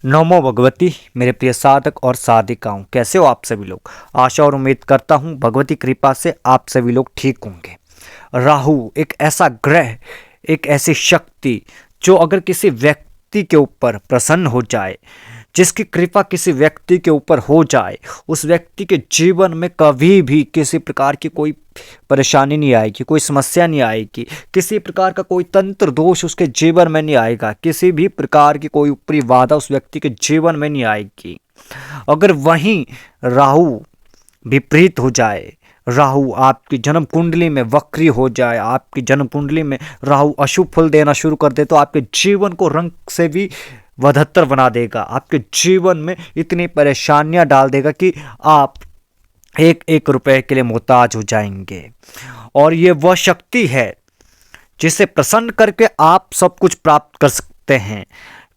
नमो भगवती। मेरे प्रिय साधक और साधिकाओं, कैसे हो आप सभी लोग। आशा और उम्मीद करता हूँ भगवती कृपा से आप सभी लोग ठीक होंगे। राहु एक ऐसा ग्रह, एक ऐसी शक्ति जो अगर किसी व्यक्ति के ऊपर प्रसन्न हो जाए, जिसकी कृपा किसी व्यक्ति के ऊपर हो जाए, उस व्यक्ति के जीवन में कभी भी किसी प्रकार की कोई परेशानी नहीं आएगी, कोई समस्या नहीं आएगी, किसी प्रकार का कोई तंत्र दोष उसके जीवन में नहीं आएगा, किसी भी प्रकार की कोई ऊपरी बाधा उस व्यक्ति के जीवन में नहीं आएगी। अगर वहीं राहु विपरीत हो जाए, राहु आपकी जन्म कुंडली में वक्री हो जाए, आपकी जन्म कुंडली में राहु अशुभ फल देना शुरू कर दे, तो आपके जीवन को रंग से भी वधत्तर बना देगा। आपके जीवन में इतनी परेशानियां डाल देगा कि आप एक एक रुपए के लिए मोहताज हो जाएंगे। और ये वह शक्ति है जिसे प्रसन्न करके आप सब कुछ प्राप्त कर सकते हैं।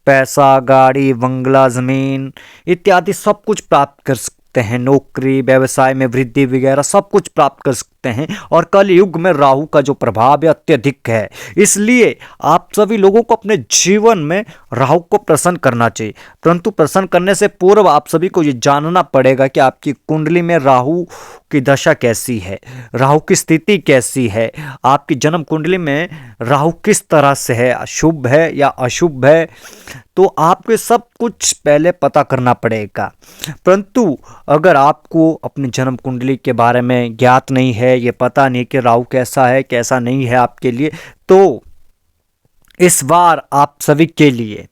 पैसा, गाड़ी, बंगला, जमीन इत्यादि सब कुछ प्राप्त कर सकते हैं। नौकरी, व्यवसाय में वृद्धि वगैरह सब कुछ प्राप्त कर सकते हैं। और कल युग में राहु का जो प्रभाव है अत्यधिक है, इसलिए आप सभी लोगों को अपने जीवन में राहु को प्रसन्न करना चाहिए। परंतु प्रसन्न करने से पूर्व आप सभी को ये जानना पड़ेगा कि आपकी कुंडली में राहु की दशा कैसी है, राहु की स्थिति कैसी है, आपकी जन्म कुंडली में राहु किस तरह से है, शुभ है या अशुभ है। तो आपको सब कुछ पहले पता करना पड़ेगा। परंतु अगर आपको अपनी जन्म कुंडली के बारे में ज्ञात नहीं है, ये पता नहीं कि राहु कैसा है कैसा नहीं है आपके लिए, तो इस बार आप सभी के लिए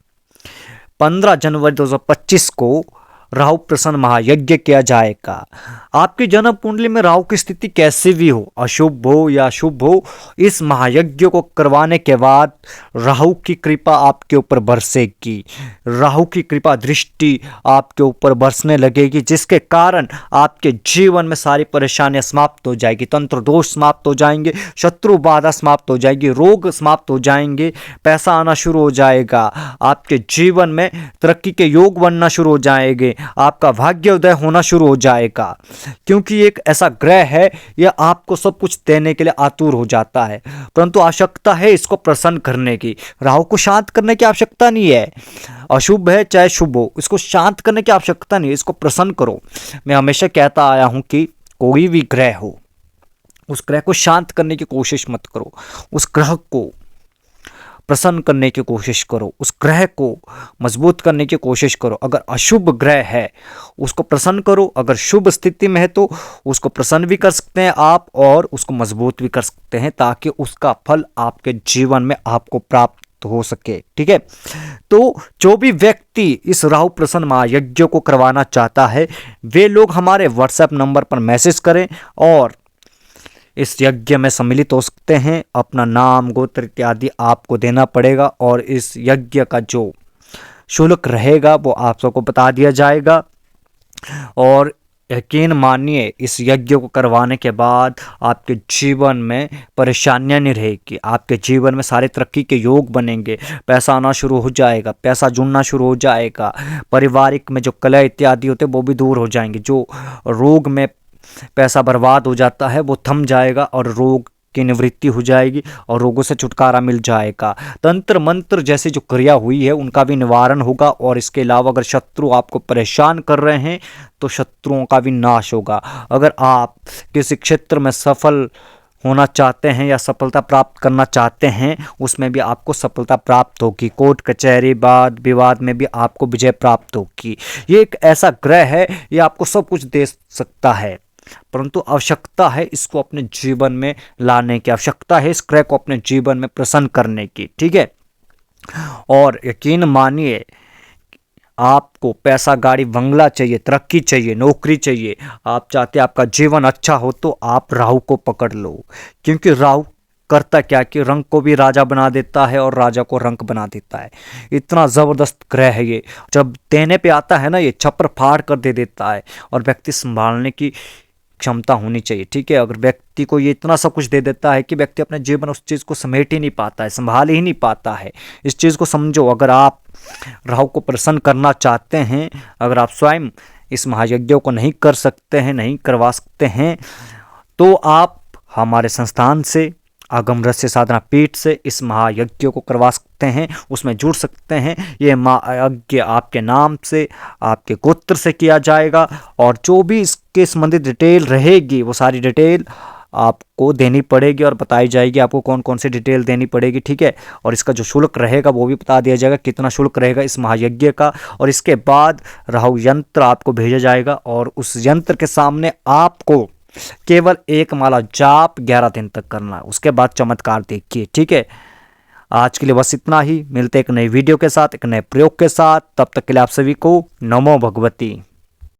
15 जनवरी 2025 को राहु प्रसन्न महायज्ञ किया जाएगा। आपकी जन्म कुंडली में राहु की स्थिति कैसी भी हो, अशुभ हो या शुभ हो, इस महायज्ञ को करवाने के बाद राहु की कृपा आपके ऊपर बरसेगी, राहु की कृपा दृष्टि आपके ऊपर बरसने लगेगी, जिसके कारण आपके जीवन में सारी परेशानियां समाप्त हो जाएगी, तंत्र दोष समाप्त हो जाएंगे, शत्रु बाधा समाप्त हो जाएगी, रोग समाप्त हो जाएंगे, पैसा आना शुरू हो जाएगा, आपके जीवन में तरक्की के योग बनना शुरू हो जाएंगे, आपका भाग्योदय होना शुरू हो जाएगा। क्योंकि एक ऐसा ग्रह है, यह आपको सब कुछ देने के लिए आतुर हो जाता है, परंतु आवश्यकता है इसको प्रसन्न करने की। राहु को शांत करने की आवश्यकता नहीं है, अशुभ है चाहे शुभ हो, इसको शांत करने की आवश्यकता नहीं है, इसको प्रसन्न करो। मैं हमेशा कहता आया हूं कि कोई भी ग्रह हो, उस ग्रह को शांत करने की कोशिश मत करो, उस ग्रह को प्रसन्न करने की कोशिश करो, उस ग्रह को मजबूत करने की कोशिश करो। अगर अशुभ ग्रह है उसको प्रसन्न करो, अगर शुभ स्थिति में है तो उसको प्रसन्न भी कर सकते हैं आप और उसको मजबूत भी कर सकते हैं, ताकि उसका फल आपके जीवन में आपको प्राप्त हो सके। ठीक है, तो जो भी व्यक्ति इस राहु प्रसन्न महायज्ञ को करवाना चाहता है, वे लोग हमारे व्हाट्सएप नंबर पर मैसेज करें और इस यज्ञ में सम्मिलित हो सकते हैं। अपना नाम, गोत्र इत्यादि आपको देना पड़ेगा और इस यज्ञ का जो शुल्क रहेगा वो आप सबको बता दिया जाएगा। और यकीन मानिए, इस यज्ञ को करवाने के बाद आपके जीवन में परेशानियां नहीं रहेगी, आपके जीवन में सारे तरक्की के योग बनेंगे, पैसा आना शुरू हो जाएगा, पैसा जुड़ना शुरू हो जाएगा, पारिवारिक में जो कलह इत्यादि होते हैं वो भी दूर हो जाएंगे, जो रोग में पैसा बर्बाद हो जाता है वो थम जाएगा और रोग की निवृत्ति हो जाएगी और रोगों से छुटकारा मिल जाएगा। तंत्र मंत्र जैसे जो क्रिया हुई है उनका भी निवारण होगा। और इसके अलावा अगर शत्रु आपको परेशान कर रहे हैं तो शत्रुओं का भी नाश होगा। अगर आप किसी क्षेत्र में सफल होना चाहते हैं या सफलता प्राप्त करना चाहते हैं, उसमें भी आपको सफलता प्राप्त होगी। कोर्ट कचहरी, वाद विवाद में भी आपको विजय प्राप्त होगी। ये एक ऐसा ग्रह है, ये आपको सब कुछ दे सकता है, परंतु आवश्यकता है इसको अपने जीवन में लाने की, आवश्यकता है इस ग्रह को अपने जीवन में प्रसन्न करने की। ठीक है, और यकीन मानिए, आपको पैसा, गाड़ी, बंगला चाहिए, तरक्की चाहिए, नौकरी चाहिए, आप चाहते आपका जीवन अच्छा हो, तो आप राहु को पकड़ लो। क्योंकि राहु करता क्या कि रंग को भी राजा बना देता है और राजा को रंक बना देता है। इतना ज़बरदस्त ग्रह है ये, जब देने पे आता है ना, ये छप्पर फाड़ कर दे देता है और व्यक्ति संभालने की क्षमता होनी चाहिए। ठीक है, अगर व्यक्ति को ये इतना सब कुछ दे देता है कि व्यक्ति अपने जीवन उस चीज़ को समेट ही नहीं पाता है, संभाल ही नहीं पाता है। इस चीज़ को समझो। अगर आप राहु को प्रसन्न करना चाहते हैं, अगर आप स्वयं इस महायज्ञ को नहीं कर सकते हैं, नहीं करवा सकते हैं, तो आप हमारे संस्थान से आगम रहस्य साधना पीठ से इस महायज्ञ को करवा सकते हैं, उसमें जुड़ सकते हैं। ये महायज्ञ आपके नाम से, आपके गोत्र से किया जाएगा और जो भी इसके संबंधित डिटेल रहेगी वो सारी डिटेल आपको देनी पड़ेगी और बताई जाएगी आपको कौन कौन सी डिटेल देनी पड़ेगी, ठीक है। और इसका जो शुल्क रहेगा वो भी बता दिया जाएगा, कितना शुल्क रहेगा इस महायज्ञ का। और इसके बाद राहु यंत्र आपको भेजा जाएगा और उस यंत्र के सामने आपको केवल एक माला जाप 11 दिन तक करना है, उसके बाद चमत्कार देखिए, ठीक है। आज के लिए बस इतना ही, मिलते एक नई वीडियो के साथ, एक नए प्रयोग के साथ। तब तक के लिए आप सभी को नमो भगवती।